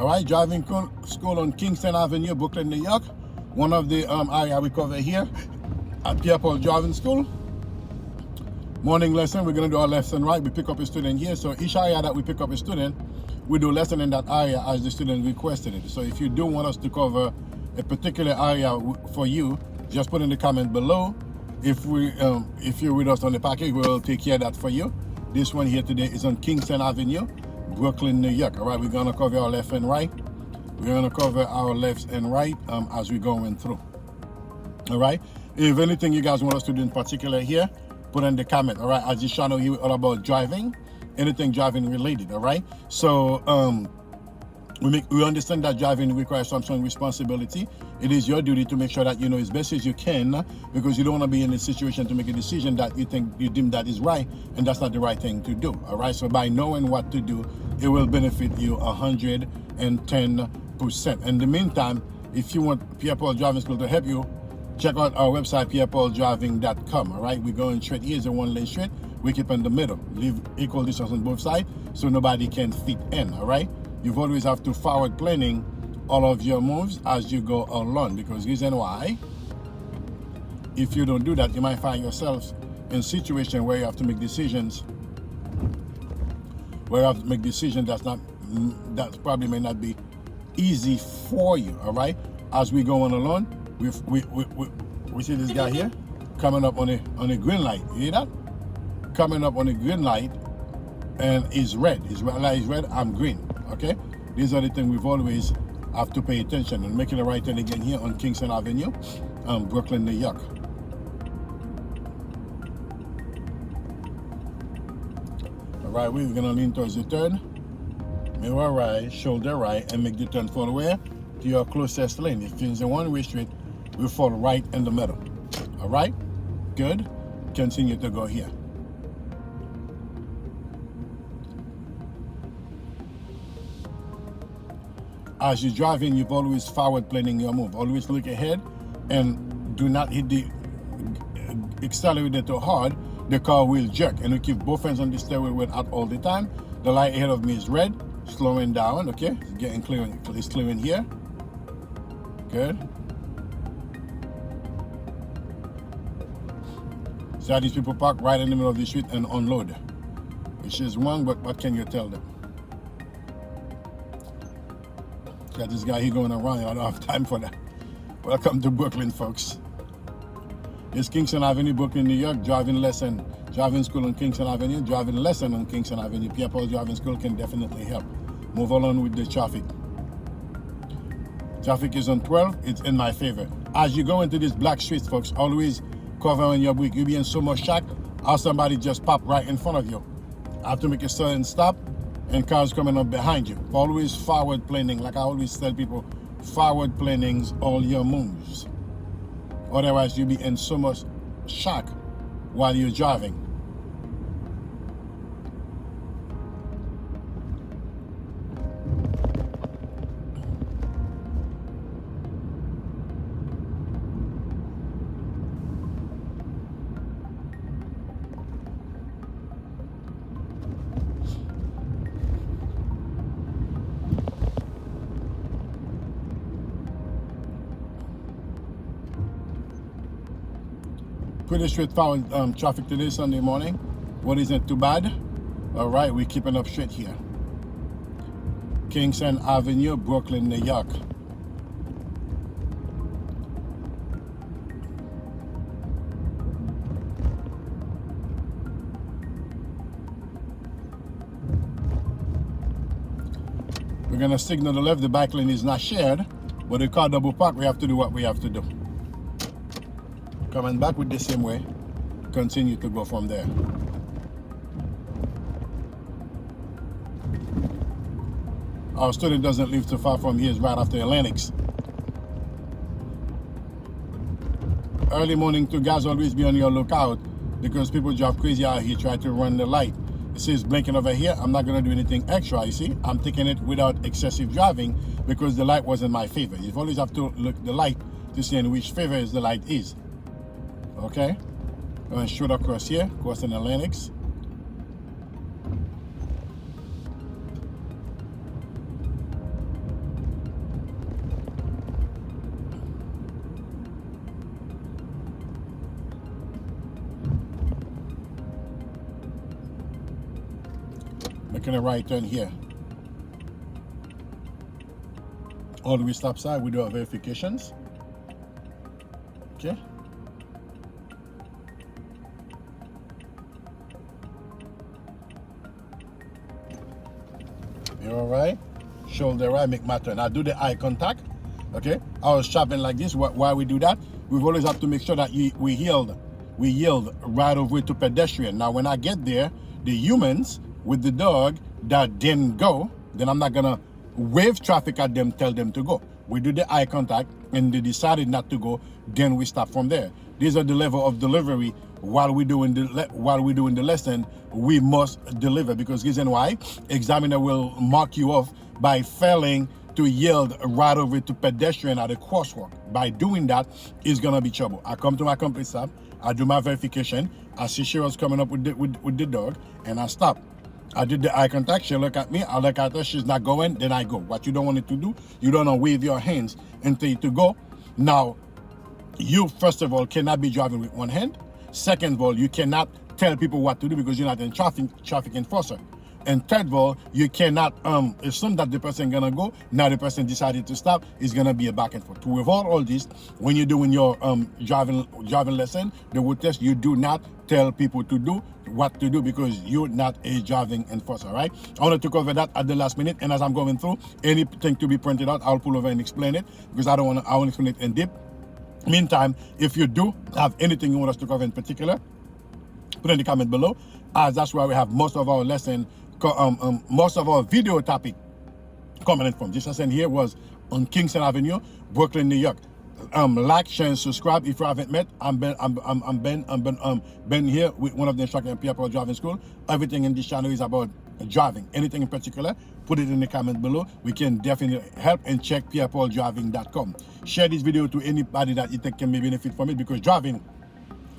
All right, driving school on Kingston Avenue, Brooklyn, New York. One of the area we cover here at Pierre Driving School. Morning lesson, we're going to do our left and right. We pick up a student here. So each area that we pick up a student, we do lesson in that area as the student requested it. So if you do want us to cover a particular area for you, just put in the comment below. If you're with us on the package, we'll take care of that for you. This one here today is on Kingston Avenue, Brooklyn, New York. All right, we're going to cover our left and right. We're going to cover our left and right as we're going through. All right, if anything you guys want us to do in particular here, put in the comment. All right, as this channel here all about driving, anything driving related. All right, so we understand that driving requires some responsibility. It is your duty to make sure that you know as best as you can, because you don't want to be in a situation to make a decision that you deem that is right, and that's not the right thing to do. All right, so by knowing what to do, it will benefit you 110%. In the meantime, if you want Pierre Paul Driving School to help you, check out our website, pierrepaul.driving.com. All right, we're going straight. Here's a one lane straight. We keep in the middle, leave equal distance on both sides so nobody can fit in. All right, you've always have to forward planning all of your moves as you go along, because reason why, if you don't do that, you might find yourself in a situation where you have to make decisions that probably may not be easy for you. All right, as we go on along, we see this guy here coming up on a green light. You hear that? Coming up on a green light, and it's red. His light is red, I'm green. Okay, these are the things we've always have to pay attention. And making a right turn again here on Kingston Avenue, Brooklyn, New York. All right, we're gonna lean towards the turn. Mirror right, shoulder right, and make the turn for where? To your closest lane. If it's a one-way street, we fall right in the middle. All right, good. Continue to go here. As you're driving, you've always forward planning your move. Always look ahead and do not hit the accelerator too hard. The car will jerk, and we keep both hands on the steering wheel out all the time. The light ahead of me is red, slowing down. Okay, it's getting clear. It's clearing here. Good. So these people park right in the middle of the street and unload, which is wrong, but what can you tell them? Got this guy here going around, I don't have time for that. Welcome to Brooklyn, folks. It's Kingston Avenue, Brooklyn, New York. Driving school on Kingston Avenue, driving lesson on Kingston Avenue. Pierre Paul Driving School can definitely help. Move along with the traffic. Traffic is on 12, it's in my favor. As you go into these black streets, folks, always cover on your brake. You'll be in so much shock how somebody just popped right in front of you. I have to make a sudden stop, and cars coming up behind you. Always forward planning, like I always tell people, forward planning's all your moves. Otherwise, you'll be in so much shock while you're driving. Pretty straightforward traffic today, Sunday morning. What isn't too bad. All right, we're keeping up straight here. Kingston Avenue, Brooklyn, New York. We're gonna signal the left. The bike lane is not shared, but the car double park. We have to do what we have to do. Coming back with the same way, continue to go from there. Our student doesn't live too far from here, it's right after Atlantics. Early morning to guys, always be on your lookout, because people drive crazy out here, try to run the light. It says blinking over here. I'm not gonna do anything extra, you see? I'm taking it without excessive driving because the light was in my favor. You always have to look the light to see in which favor is the light is. Okay, going straight across here, crossing Atlantics. making a right turn here. All the way stop sign, we do our verifications. Okay. You're all right. Shoulder right, make my turn. I do the eye contact. Okay. I was traveling like this. Why we do that? We've always have to make sure that we yield right over to pedestrian. Now, when I get there, the humans with the dog that didn't go, then I'm not gonna wave traffic at them, tell them to go. We do the eye contact, and they decided not to go. Then we stop from there. These are the level of delivery. While we doing the lesson, we must deliver, because reason why examiner will mark you off by failing to yield right over to pedestrian at a crosswalk. By doing that, it's gonna be trouble. I come to my complete stop. I do my verification. I see she was coming up with the dog, and I stop. I did the eye contact. She look at me. I look at her. She's not going. Then I go. What you don't want it to do, you don't want to wave your hands and tell you to go. Now, you first of all cannot be driving with one hand. Second of all, you cannot tell people what to do because you're not a traffic enforcer. And third of all, you cannot assume that the person gonna go. Now the person decided to stop. It's gonna be a back and forth. To avoid all this, when you're doing your driving lesson, the road test, you do not tell people to do what to do because you're not a driving enforcer, right? I wanted to cover that at the last minute, and as I'm going through, anything to be printed out, I'll pull over and explain it because I want to explain it in depth. Meantime, if you do have anything you want us to cover in particular, put in the comment below, as that's where we have most of our lesson, most of our video topic coming in from. This lesson here was on Kingston Avenue, Brooklyn, New York. Like, share, and subscribe if you haven't met. I'm Ben here with one of the instructors in Pierre Driving School. Everything in this channel is about driving. Anything in particular, put it in the comment below. We can definitely help, and check pierrepauldraiving.com. Share this video to anybody that you think can maybe benefit from it, because driving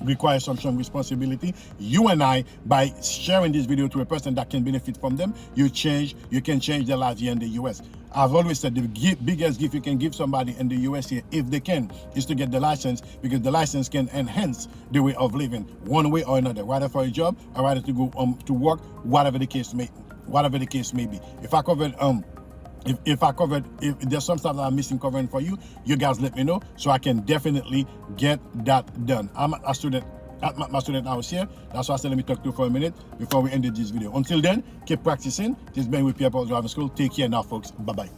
requires some responsibility. You and I, by sharing this video to a person that can benefit from them, you can change their lives here in the US. I've always said the biggest gift you can give somebody in the US here, if they can, is to get the license, because the license can enhance the way of living one way or another, whether for a job or whether to go to work, whatever the case may be. If there's some stuff that I'm missing covering for you, you guys let me know so I can definitely get that done. I'm a student at my student house here. That's why I said let me talk to you for a minute before we ended this video. Until then, keep practicing. This has been with Pierre Driving School. Take care now, folks. Bye-bye.